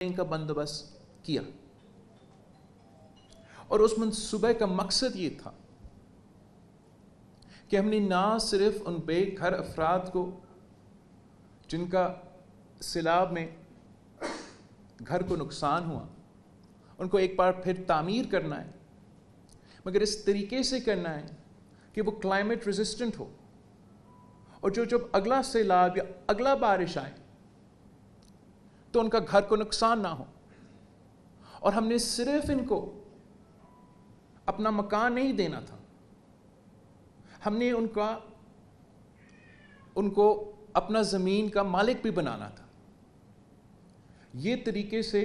का बंदोबस्त किया, और उस मंसूबे का मकसद ये था कि हमने ना सिर्फ उन बेघर अफराद को जिनका सैलाब में घर को नुकसान हुआ, उनको एक बार फिर तामीर करना है, मगर इस तरीके से करना है कि वो क्लाइमेट रेजिस्टेंट हो, और जो जब अगला सैलाब या अगला बारिश आए तो उनका घर को नुकसान ना हो। और हमने सिर्फ इनको अपना मकान नहीं देना था, हमने उनको अपना ज़मीन का मालिक भी बनाना था। ये तरीके से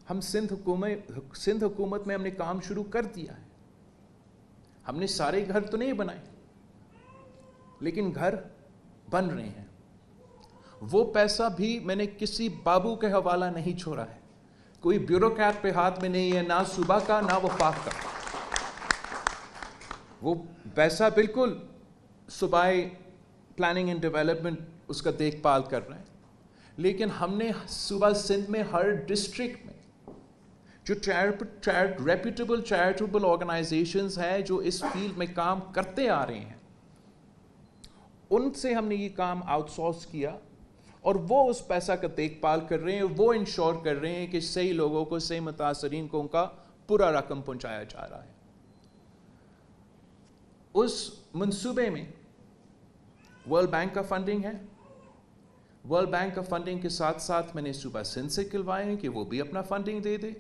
हम सिंध हुकूमत में हमने काम शुरू कर दिया है। हमने सारे घर तो नहीं बनाए, लेकिन घर बन रहे हैं। वो पैसा भी मैंने किसी बाबू के हवाला नहीं छोड़ा है, कोई ब्यूरोक्रेट पे हाथ में नहीं है, ना सूबा का ना वफाक का। वो पैसा बिल्कुल सूबाई प्लानिंग एंड डेवलपमेंट उसका देखभाल कर रहे हैं, लेकिन हमने सूबा सिंध में हर डिस्ट्रिक्ट में जो रेप्यूटेबल चैरिटेबल ऑर्गेनाइजेशंस हैं जो इस फील्ड में काम करते आ रहे हैं, उनसे हमने ये काम आउटसोर्स किया, और वो उस पैसा का देखभाल कर रहे हैं, वो इंश्योर कर रहे हैं कि सही लोगों को, सही मुतासरीन को उनका पूरा रकम पहुंचाया जा रहा है। उस मंसूबे में वर्ल्ड बैंक का फंडिंग है। वर्ल्ड बैंक का फंडिंग के साथ साथ मैंने सूबा सिंध से खिलवाए हैं कि वो भी अपना फंडिंग दे दे,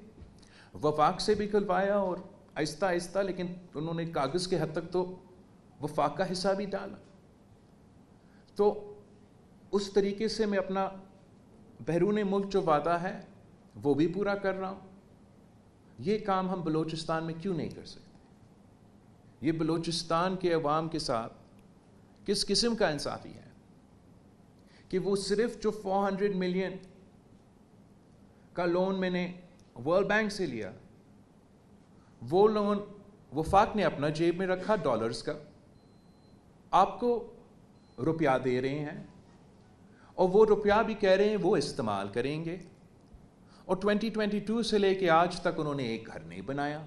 वफाक से भी खिलवाया, और आहिस्ता आहिस्ता, लेकिन उन्होंने कागज़ के हद तक तो वफाक का हिस्सा भी डाला। तो उस तरीके से मैं अपना बैरून मुल्क जो वादा है वो भी पूरा कर रहा हूँ। ये काम हम बलूचिस्तान में क्यों नहीं कर सकते? ये बलूचिस्तान के अवाम के साथ किस किस्म का इंसाफी है कि वो सिर्फ जो 400 मिलियन का लोन मैंने वर्ल्ड बैंक से लिया, वो लोन वफाक ने अपना जेब में रखा डॉलर्स का, आपको रुपया दे रहे हैं, और वो रुपया भी कह रहे हैं वो इस्तेमाल करेंगे। और 2022 से लेके आज तक उन्होंने एक घर नहीं बनाया,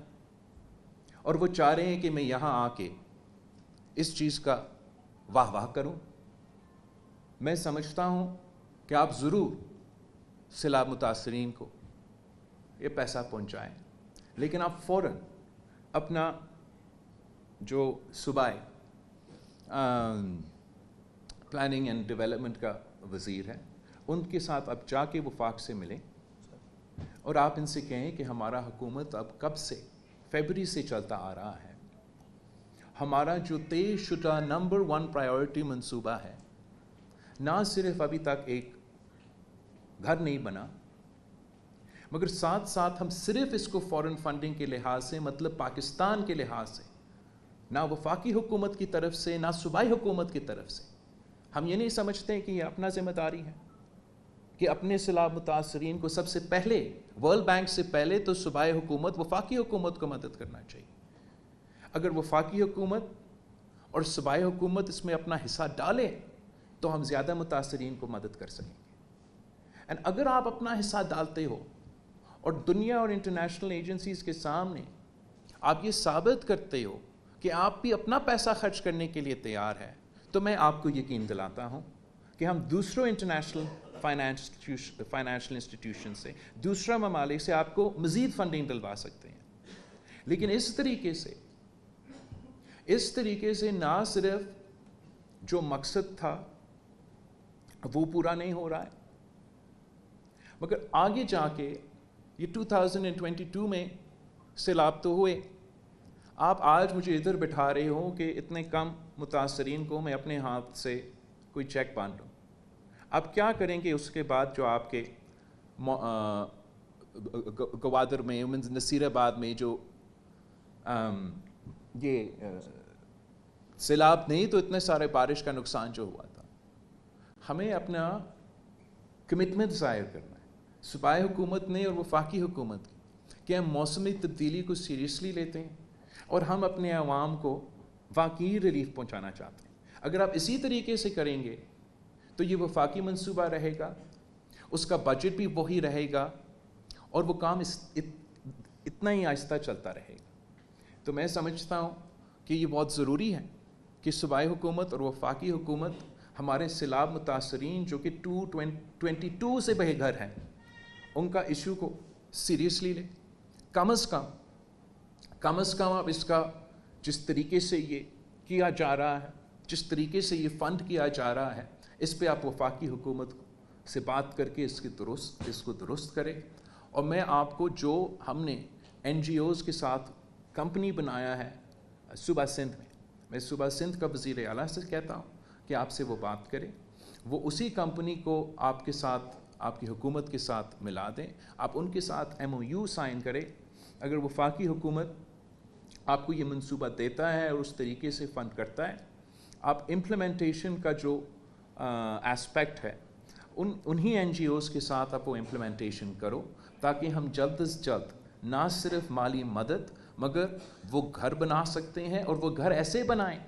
और वो चाह रहे हैं कि मैं यहाँ आके इस चीज़ का वाह वाह करूं। मैं समझता हूं कि आप ज़रूर सैलाब मुतासरीन को ये पैसा पहुंचाएं, लेकिन आप फ़ौरन अपना जो सूबाई प्लानिंग एंड डेवलपमेंट का वज़ीर है, उनके साथ आप जाके वफाक से मिलें, और आप इनसे कहें कि हमारा हुकूमत अब कब से, फरवरी से चलता आ रहा है, हमारा जो तय शुदा नंबर 1 प्रायोरिटी मंसूबा है, ना सिर्फ अभी तक एक घर नहीं बना, मगर साथ साथ हम सिर्फ इसको फॉरेन फंडिंग के लिहाज से, मतलब पाकिस्तान के लिहाज से, ना वफाकी हुकूमत की तरफ से ना सूबाई हुकूमत की तरफ से, हम ये नहीं समझते हैं कि ये अपना जिम्मेदारी है कि अपने सैलाब मुतासरीन को सबसे पहले, वर्ल्ड बैंक से पहले तो सूबाई हुकूमत वफाकी हुकूमत को मदद करना चाहिए। अगर वफाकी हुकूमत और सूबाई हुकूमत इसमें अपना हिस्सा डाले तो हम ज़्यादा मुतासरीन को मदद कर सकेंगे। एंड अगर आप अपना हिस्सा डालते हो और दुनिया और इंटरनेशनल एजेंसीज़ के सामने आप ये साबित करते हो कि आप भी अपना पैसा खर्च करने के लिए तैयार है, तो मैं आपको यकीन दिलाता हूँ कि हम दूसरों इंटरनेशनल फाइनेंशियल इंस्टीट्यूशन से, दूसरा ममालिक से आपको मज़ीद फंडिंग दिलवा सकते हैं। लेकिन इस तरीके से ना सिर्फ जो मकसद था वो पूरा नहीं हो रहा है, मगर आगे जाके ये 2022 में सैलाब तो हुए, आप आज मुझे इधर बिठा रहे हो कि इतने कम मुतासरीन को मैं अपने हाथ से कोई चेक बांट दूँ। आप क्या करेंगे उसके बाद जो आपके गवादर में, नसीराबाद में जो ये सैलाब नहीं तो इतने सारे बारिश का नुकसान जो हुआ था, हमें अपना कमिटमेंट ज़ाहिर करना है सूबाई हुकूमत ने और वफाकी हुकूमत की कि हम मौसमी तब्दीली को सीरियसली लेते हैं और हम अपने अवाम को वाकई रिलीफ पहुंचाना चाहते हैं। अगर आप इसी तरीके से करेंगे तो ये वफाकी मंसूबा रहेगा اس کا بجٹ بھی وہی رہے گا اور وہ کام اتنا ہی آہستہ چلتا رہے گا. تو میں سمجھتا ہوں کہ یہ بہت ضروری ہے کہ صوبائی حکومت اور وفاقی حکومت ہمارے سیلاب متاثرین جو کہ 222 سے بے گھر ہیں ان کا ایشو کو سیریسلی لے. کم از کم اب اس کا جس طریقے سے یہ کیا جا رہا ہے, جس طریقے سے یہ فنڈ کیا جا رہا ہے, اس پہ آپ وفاقی حکومت سے بات کر کے اس کو درست کریں. اور میں آپ کو جو ہم نے NGOs کے ساتھ کمپنی بنایا ہے صوبہ سندھ میں صوبہ سندھ کا وزیر اعلیٰ سے کہتا ہوں کہ آپ سے وہ بات کریں, وہ اسی کمپنی کو آپ کے ساتھ, آپ کی حکومت کے ساتھ ملا دیں, آپ ان کے ساتھ MOU سائن کریں. اگر وفاقی حکومت آپ کو یہ منصوبہ دیتا ہے اور اس طریقے سے فنڈ کرتا ہے, آپ امپلیمنٹیشن کا جو ایسپیکٹ ہے انہی NGOs کے ساتھ آپ وہ امپلیمنٹیشن کرو, تاکہ ہم جلد از جلد نہ صرف مالی مدد مگر وہ گھر بنا سکتے ہیں, اور وہ گھر ایسے بنائیں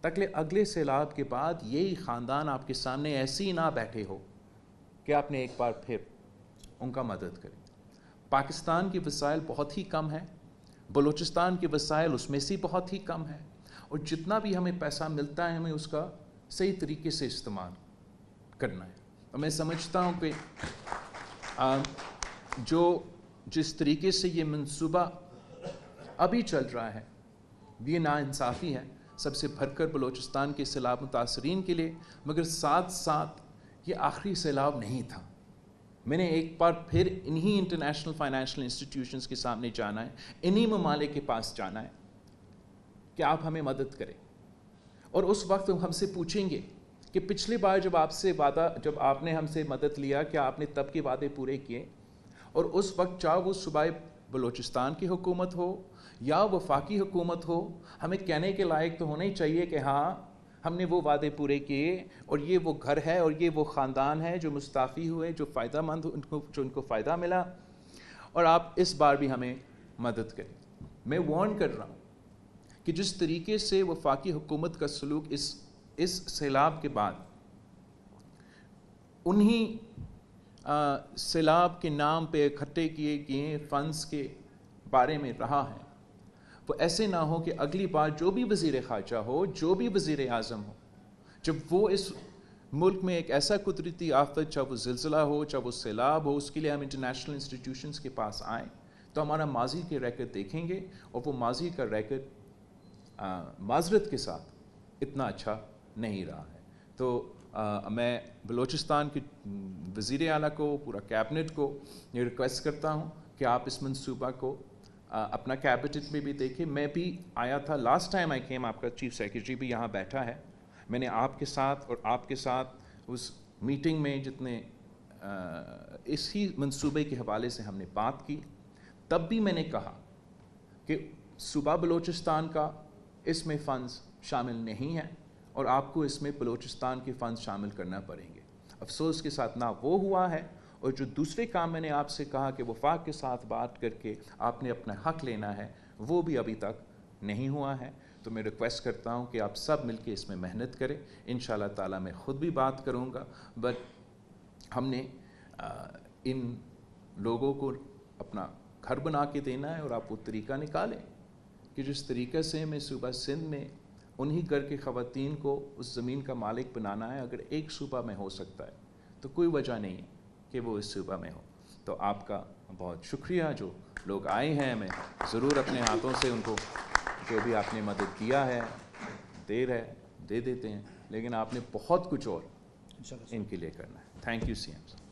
تاکہ اگلے سیلاب کے بعد یہی خاندان آپ کے سامنے ایسے ہی نہ بیٹھے ہو کہ آپ نے ایک بار پھر ان کا مدد کریں. پاکستان کے وسائل بہت ہی کم ہیں, بلوچستان کے وسائل اس میں سے بہت ہی کم ہیں, اور جتنا بھی ہمیں پیسہ ملتا ہے ہمیں اس کا صحیح طریقے سے استعمال کرنا ہے. اور میں سمجھتا ہوں کہ جس طریقے سے یہ منصوبہ ابھی چل رہا ہے یہ ناانصافی ہے, سب سے بھر کر بلوچستان کے سیلاب متاثرین کے لیے, مگر ساتھ ساتھ یہ آخری سیلاب نہیں تھا. میں نے ایک بار پھر انہی انٹرنیشنل فائنینشیل انسٹیٹیوشنز کے سامنے جانا ہے, انہی ممالک کے پاس جانا ہے کہ آپ ہمیں مدد کریں, اور اس وقت ہم سے پوچھیں گے کہ پچھلی بار جب آپ نے ہم سے مدد لیا کیا آپ نے تب کے وعدے پورے کیے. اور اس وقت چاہے وہ صوبائی بلوچستان کی حکومت ہو یا وفاقی حکومت ہو, ہمیں کہنے کے لائق تو ہونا ہی چاہیے کہ ہاں ہم نے وہ وعدے پورے کیے, اور یہ وہ گھر ہے اور یہ وہ خاندان ہے جو مستعفی ہوئے, جو فائدہ مند جو ان کو فائدہ ملا, اور آپ اس بار بھی ہمیں مدد کریں. میں وارن کر رہا ہوں کہ جس طریقے سے وفاقی حکومت کا سلوک اس سیلاب کے بعد انہی سیلاب کے نام پہ اکٹھے کیے گئے فنڈز کے بارے میں رہا ہے, وہ ایسے نہ ہو کہ اگلی بار جو بھی وزیر خارجہ ہو, جو بھی وزیر اعظم ہو, جب وہ اس ملک میں ایک ایسا قدرتی آفت, چاہے وہ زلزلہ ہو چاہے وہ سیلاب ہو, اس کے لیے ہم انٹرنیشنل انسٹیٹیوشنز کے پاس آئیں تو ہمارا ماضی کے ریکارڈ دیکھیں گے, اور وہ ماضی کا ریکارڈ معذرت کے ساتھ اتنا اچھا نہیں رہا ہے. تو میں بلوچستان کے وزیر اعلیٰ کو, پورا کیبنٹ کو یہ ریکویسٹ کرتا ہوں کہ آپ اس منصوبہ کو اپنا کیبنٹ میں بھی دیکھیں. میں بھی آیا تھا لاسٹ ٹائم آئی کیم, آپ کا چیف سیکرٹری بھی یہاں بیٹھا ہے, میں نے آپ کے ساتھ اور آپ کے ساتھ اس میٹنگ میں جتنے اسی منصوبے کے حوالے سے ہم نے بات کی, تب بھی میں نے کہا کہ صوبہ بلوچستان کا اس میں فنڈز شامل نہیں ہیں اور آپ کو اس میں بلوچستان کے فنڈز شامل کرنا پڑیں گے. افسوس کے ساتھ نہ وہ ہوا ہے, اور جو دوسرے کام میں نے آپ سے کہا کہ وفاق کے ساتھ بات کر کے آپ نے اپنا حق لینا ہے, وہ بھی ابھی تک نہیں ہوا ہے. تو میں ریکویسٹ کرتا ہوں کہ آپ سب مل کے اس میں محنت کریں. انشاءاللہ تعالیٰ میں خود بھی بات کروں گا, بٹ ہم نے ان لوگوں کو اپنا گھر بنا کے دینا ہے, اور آپ وہ طریقہ نکالیں کہ جس طریقے سے میں صوبہ سندھ میں انہی گھر کے خواتین کو اس زمین کا مالک بنانا ہے. اگر ایک صوبہ میں ہو سکتا ہے تو کوئی وجہ نہیں ہے کہ وہ اس صوبہ میں ہو. تو آپ کا بہت شکریہ, جو لوگ آئے ہیں میں ضرور اپنے ہاتھوں سے ان کو جو بھی آپ نے مدد کیا ہے دیر ہے دے دیتے ہیں, لیکن آپ نے بہت کچھ اور ان کے لیے کرنا ہے. Thank you CM.